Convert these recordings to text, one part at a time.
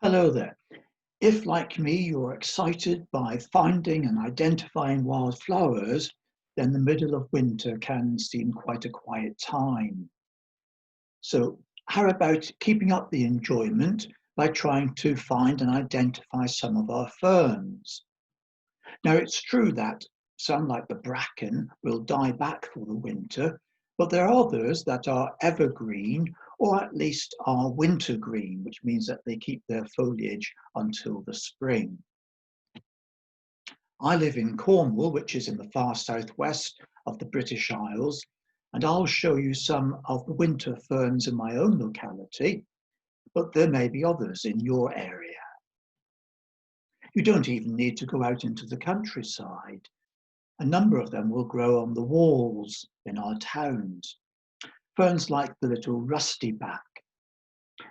Hello there. If, like me, you're excited by finding and identifying wildflowers, then the middle of winter can seem quite a quiet time. So, how about keeping up the enjoyment by trying to find and identify some of our ferns? Now, it's true that some, like the bracken, will die back for the winter, but there are others that are evergreen or at least are wintergreen, which means that they keep their foliage until the spring. I live in Cornwall, which is in the far southwest of the British Isles, and I'll show you some of the winter ferns in my own locality, but there may be others in your area. You don't even need to go out into the countryside. A number of them will grow on the walls in our towns. Ferns like the little rusty back.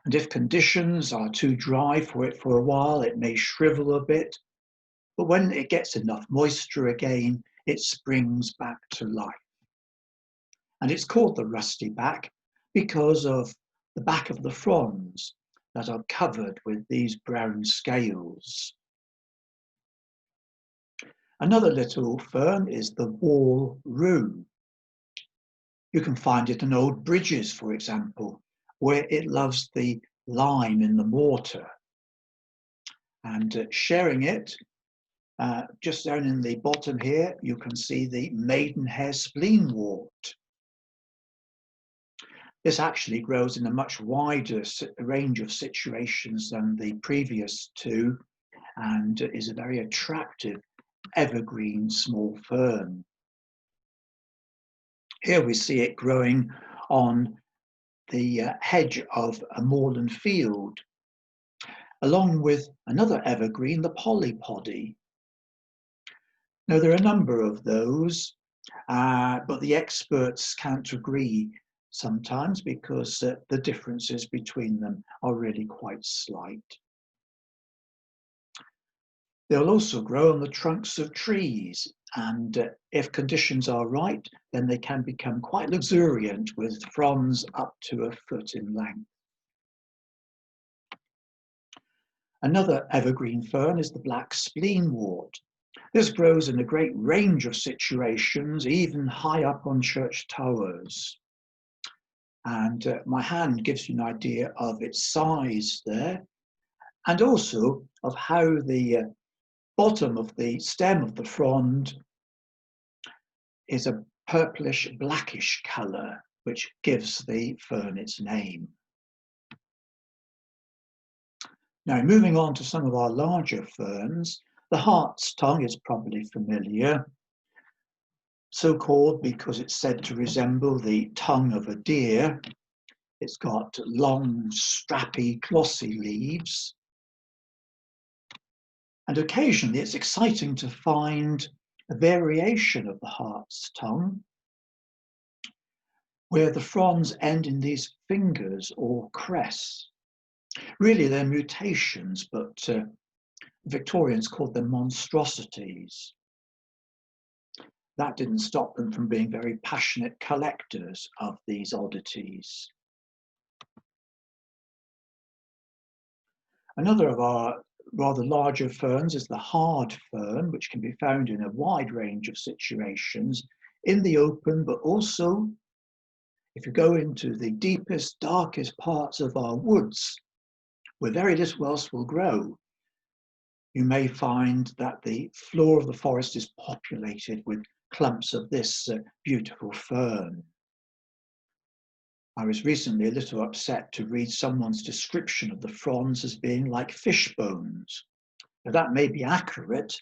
And if conditions are too dry for it for a while, it may shrivel a bit. But when it gets enough moisture again, it springs back to life. And it's called the rusty back because of the back of the fronds that are covered with these brown scales. Another little fern is the wall rue. You can find it in old bridges, for example, where it loves the lime in the mortar. And sharing it, just down in the bottom here, you can see the maidenhair spleenwort. This actually grows in a much wider range of situations than the previous two and is a very attractive evergreen small fern. Here we see it growing on the hedge of a moorland field, along with another evergreen, the polypody. Now, there are a number of those, but the experts can't agree sometimes because the differences between them are really quite slight. They'll also grow on the trunks of trees, and if conditions are right, then they can become quite luxuriant with fronds up to a foot in length. Another evergreen fern is the black spleenwort. This grows in a great range of situations, even high up on church towers. And my hand gives you an idea of its size there, and also of how the bottom of the stem of the frond is a purplish blackish colour, which gives the fern its name. Now, moving on to some of our larger ferns, the hart's tongue is probably familiar, so called because it's said to resemble the tongue of a deer. It's got long, strappy, glossy leaves. And occasionally it's exciting to find a variation of the hart's tongue, where the fronds end in these fingers or crests. Really, they're mutations, but Victorians called them monstrosities. That didn't stop them from being very passionate collectors of these oddities. Another of our rather larger ferns is the hard fern, which can be found in a wide range of situations in the open, but also if you go into the deepest, darkest parts of our woods, where very little else will grow, you may find that the floor of the forest is populated with clumps of this beautiful fern. I was recently a little upset to read someone's description of the fronds as being like fish bones. Now, that may be accurate,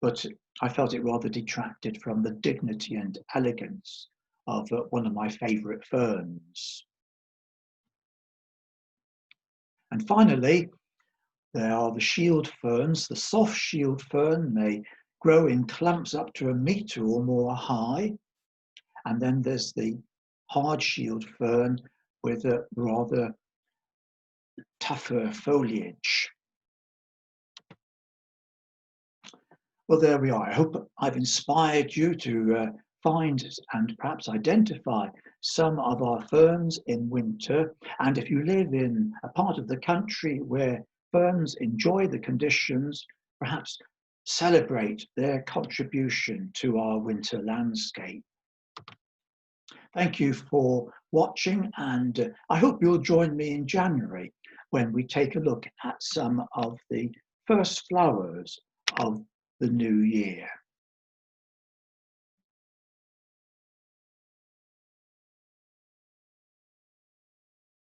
but I felt it rather detracted from the dignity and elegance of one of my favourite ferns. And finally, there are the shield ferns. The soft shield fern may grow in clumps up to 1 metre or more high. And then there's the hard shield fern with a rather tougher foliage. Well, there we are. I hope I've inspired you to find and perhaps identify some of our ferns in winter. And if you live in a part of the country where ferns enjoy the conditions, perhaps celebrate their contribution to our winter landscape. Thank you for watching, and I hope you'll join me in January when we take a look at some of the first flowers of the new year.